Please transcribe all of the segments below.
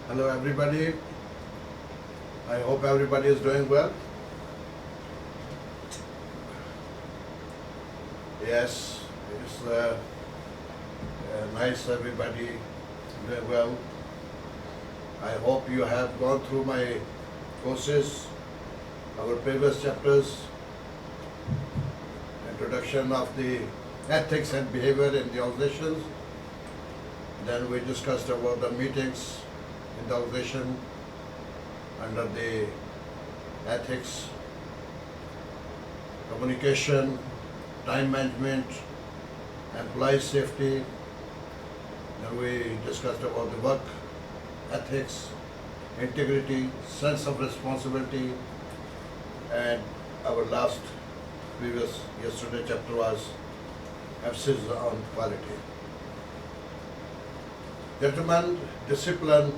Hello everybody. I hope everybody is doing well. Yes, it's nice everybody doing well. I hope you have gone through my courses, our previous chapters, introduction of the ethics and behavior in the organizations. Then we discussed about the meetings in the organization under the ethics, communication, time management, employee safety. Then we discussed about the work ethics, integrity, sense of responsibility, and our last yesterday chapter was emphasis on quality. Gentlemen, discipline,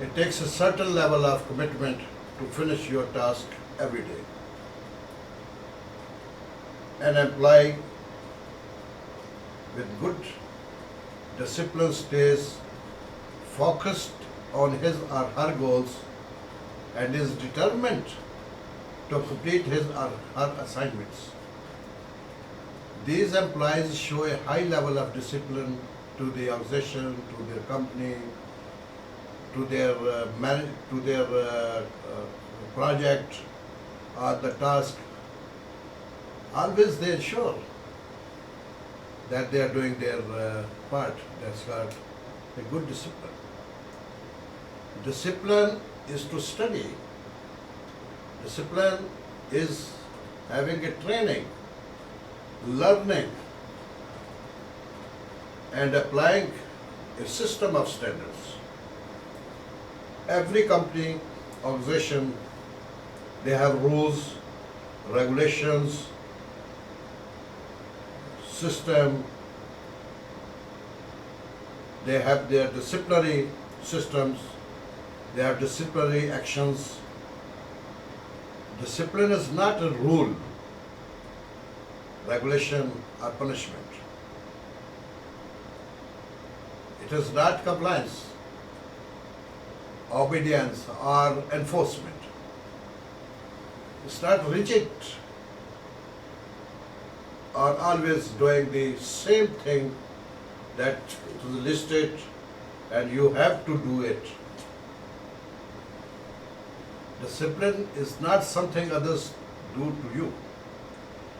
it takes a certain level of commitment to finish your task every day. An employee with good discipline stays focused on his or her goals and is determined to complete his or her assignments. These employees show a high level of discipline to the organization, to their company, to their project or the task. Always they ensure that they are doing their part. That's called a good discipline. Discipline is to study. Discipline is having a training, learning, and applying a system of standards. Every company, organization, they have rules, regulations, system. They have their disciplinary systems, they have disciplinary actions. Discipline is not a rule, regulation, or punishment. It is not compliance, obedience, or enforcement. It's not rigid or always doing the same thing that it is listed and you have to do it. Discipline is not something others do to you.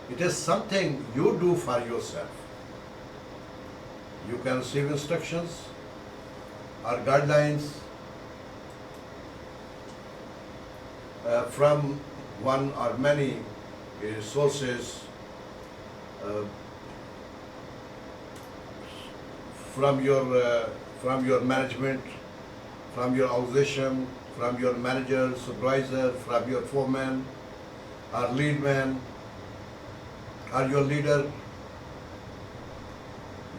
It is something you do for yourself. You can receive instructions or guidelines from one or many sources, from your management, from your organization, from your manager, supervisor, from your foreman, or lead man, or your leader.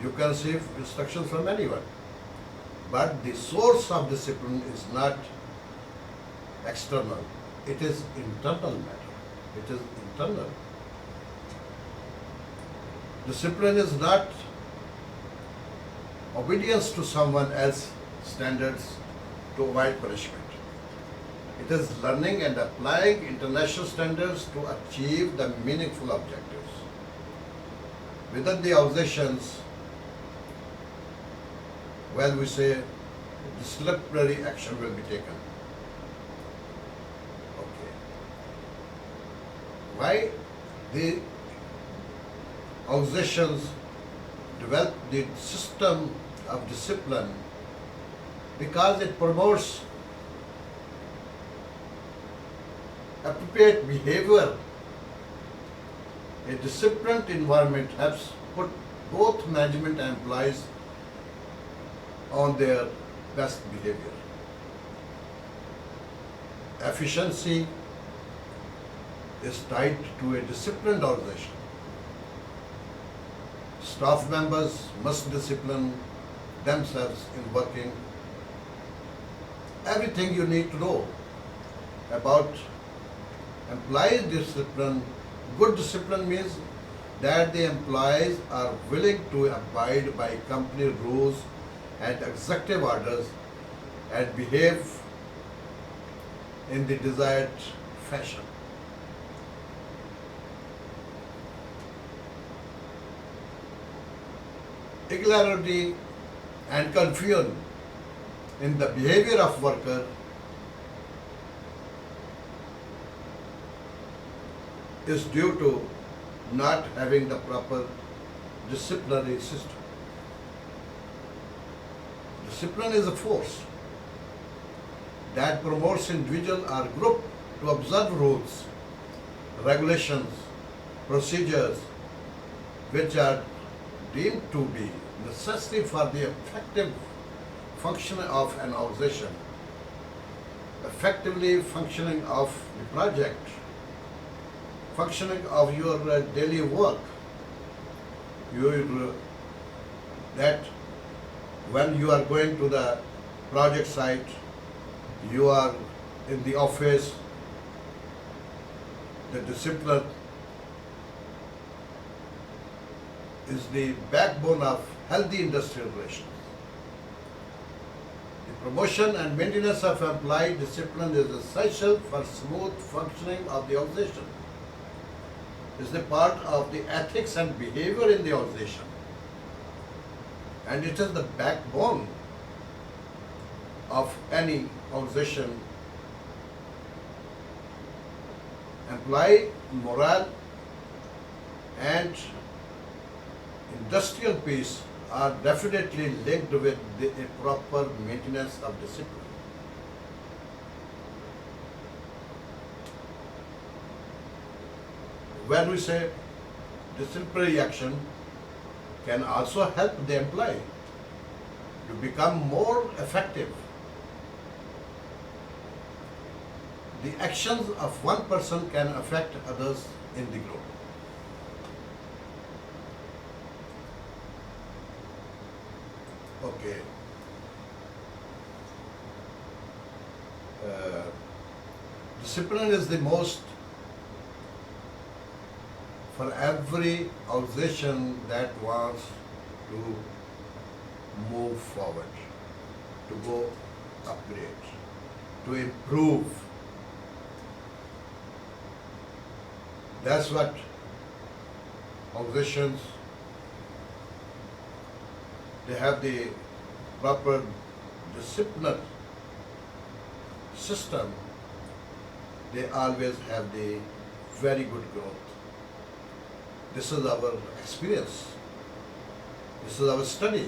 You can receive instructions from anyone. But the source of discipline is not external. It is internal matter. It is internal. Discipline is not obedience to someone else's standards to avoid punishment. It is learning and applying international standards to achieve the meaningful objectives. Within the organizations, well, we say disciplinary action will be taken. Okay. Why the organizations develop the system of discipline? Because it promotes appropriate behavior. A disciplined environment helps put both management and employees on their best behavior. Efficiency is tied to a disciplined organization. Staff members must discipline themselves in working. Everything you need to know about employee discipline. Good discipline means that the employees are willing to abide by company rules and executive orders and behave in the desired fashion. Irregularity and confusion in the behavior of worker is due to not having the proper disciplinary system. Discipline is a force that promotes individual or group to observe rules, regulations, procedures which are deemed to be necessary for the effective function of an organization, effectively functioning of the project, functioning of your daily work. That when you are going to the project site, you are in the office, the discipline is the backbone of healthy industrial relations. The promotion and maintenance of employee discipline is essential for smooth functioning of the organization. It is the part of the ethics and behavior in the organization. And it is the backbone of any organization. Employee morale and industrial peace are definitely linked with a proper maintenance of discipline. When we say disciplinary action can also help the employee to become more effective. The actions of one person can affect others in the group. Okay. Discipline is the most for every organization that wants to move forward, to go upgrade, to improve. That's what organizations, they have the proper discipline system, they always have the very good growth. This is our experience. This is our study.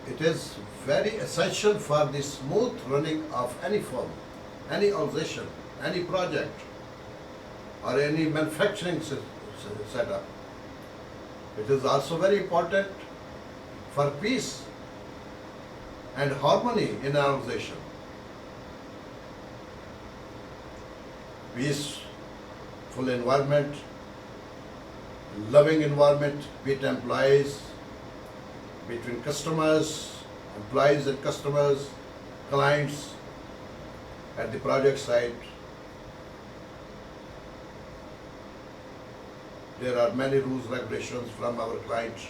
It is very essential for the smooth running of any firm, any organization, any project, or any manufacturing setup. It is also very important for peace and harmony in our organization. Peaceful environment, loving environment between employees, between customers, employees and customers, clients at the project site. There are many rules, regulations from our clients.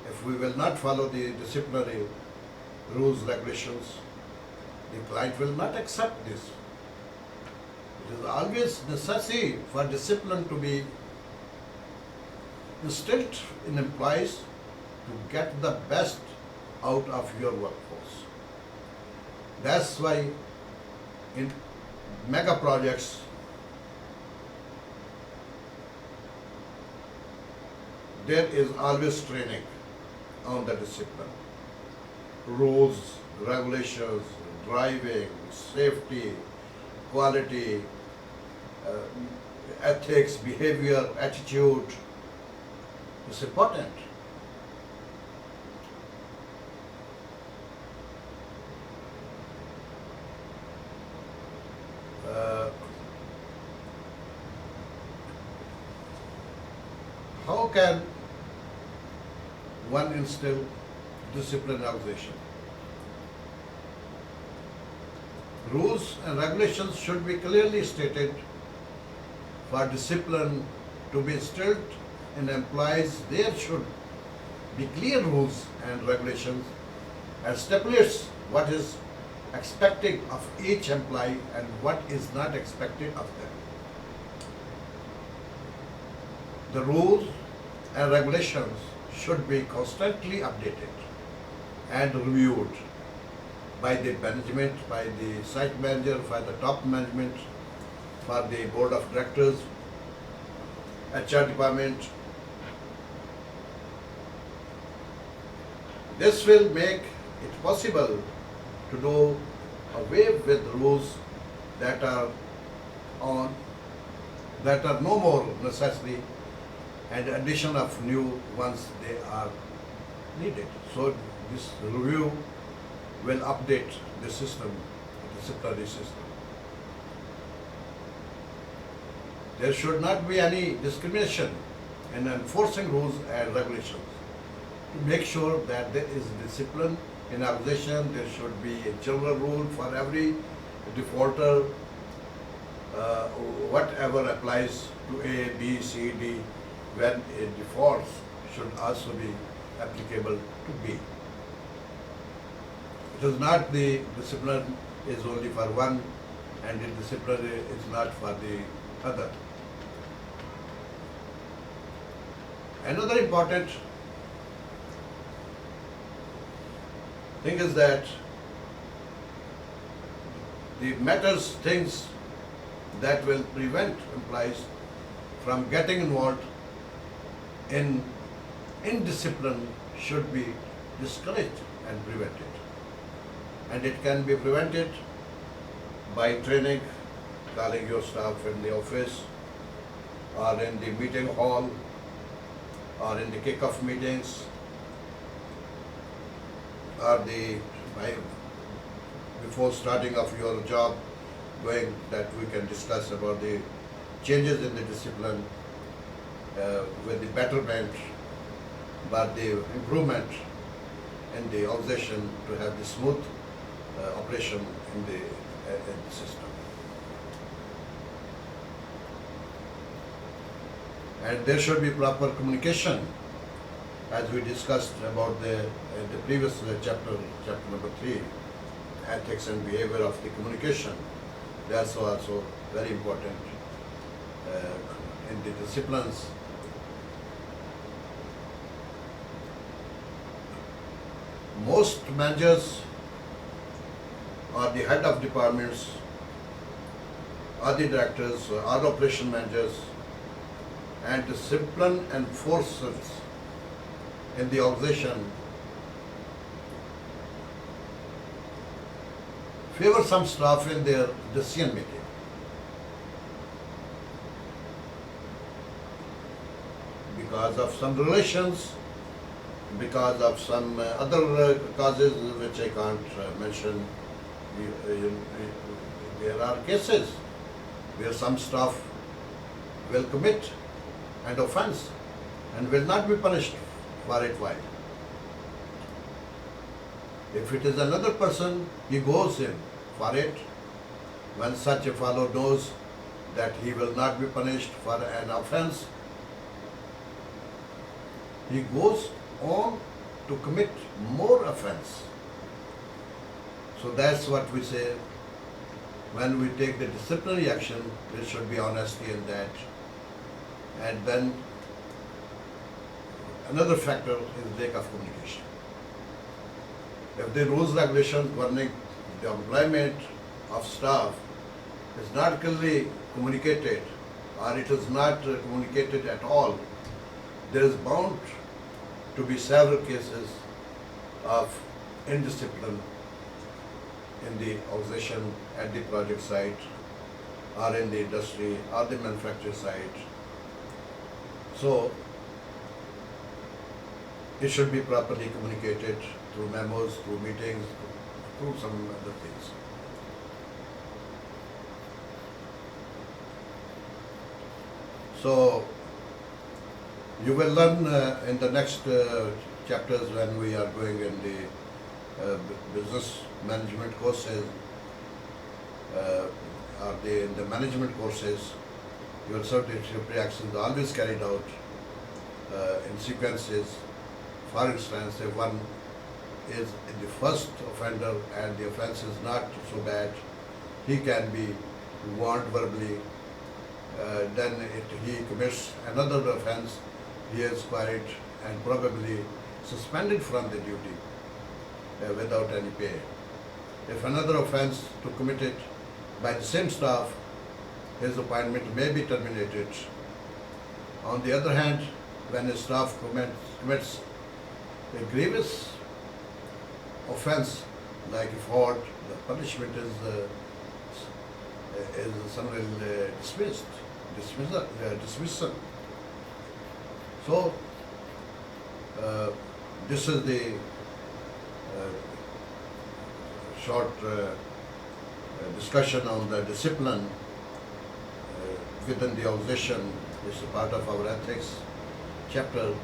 If we will not follow the disciplinary rules, regulations, the client will not accept this. It is always necessary for discipline to be instilled in employees to get the best out of your workforce. That's why in mega projects, there is always training on the discipline. Rules, regulations, driving, safety, quality, ethics, behavior, attitude. It's important. How can one instill discipline in organization? Rules and regulations should be clearly stated for discipline to be instilled in employees. There should be clear rules and regulations and stipulates what is expected of each employee and what is not expected of them. The rules and regulations should be constantly updated and reviewed by the management, by the site manager, by the top management, for the board of directors, HR department. This will make it possible to do away with rules that are no more necessary and addition of new ones they are needed. So this review will update the system, the disciplinary system. There should not be any discrimination in enforcing rules and regulations. To make sure that there is discipline in organization, there should be a general rule for every defaulter, whatever applies to A, B, C, D, when it defaults should also be applicable to B. It is not the discipline is only for one and the discipline is not for the other. Another important thing is that the matters, things that will prevent employees from getting involved in indiscipline should be discouraged and prevented. And it can be prevented by training, calling your staff in the office or in the meeting hall or in the kick-off meetings or before starting of your job, going that we can discuss about the changes in the discipline with the betterment, but the improvement in the organization to have the smooth operation in the system. And there should be proper communication, as we discussed about the previous chapter number 3, ethics and behavior of the communication. That's also very important in the disciplines. Most managers or the head of departments or the directors or operation managers and discipline enforcers in the organization favor some staff in their decision making. Because of some relations, because of some other causes which I can't mention, there are cases where some staff will commit an offense and will not be punished for it. Why? If it is another person, he goes in for it. When such a fellow knows that he will not be punished for an offense, he goes on to commit more offense. So that's what we say. When we take the disciplinary action, there should be honesty in that. And then another factor is lack of communication. If the rules regulations governing the employment of staff is not clearly communicated, or it is not communicated at all, there is bound to be several cases of indiscipline in the organization, at the project site, or in the industry, or the manufacturing site. So it should be properly communicated through memos, through meetings, through some other things. So you will learn in the next chapters when we are going in the business management courses, or in the management courses, your disciplinary actions are always carried out in sequences For instance, if one is the first offender and the offense is not so bad, he can be warned verbally. Then he commits another offense, he is quiet and probably suspended from the duty without any pay. If another offense to committed by the same staff, his appointment may be terminated. On the other hand, when a staff commits a grievous offense like fraud, the punishment is somewhere dismissal. So this is the short discussion on the discipline within the organization. It's a part of our ethics chapter,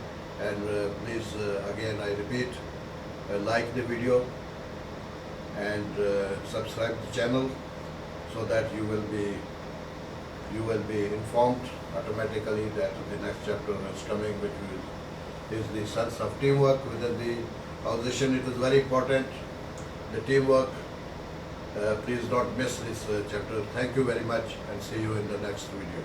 and please again I repeat, like the video and subscribe to the channel so that you will be informed automatically that the next chapter is coming, which is the sense of teamwork within the organization. It is very important, the teamwork. Please don't miss this chapter. Thank you very much and see you in the next video.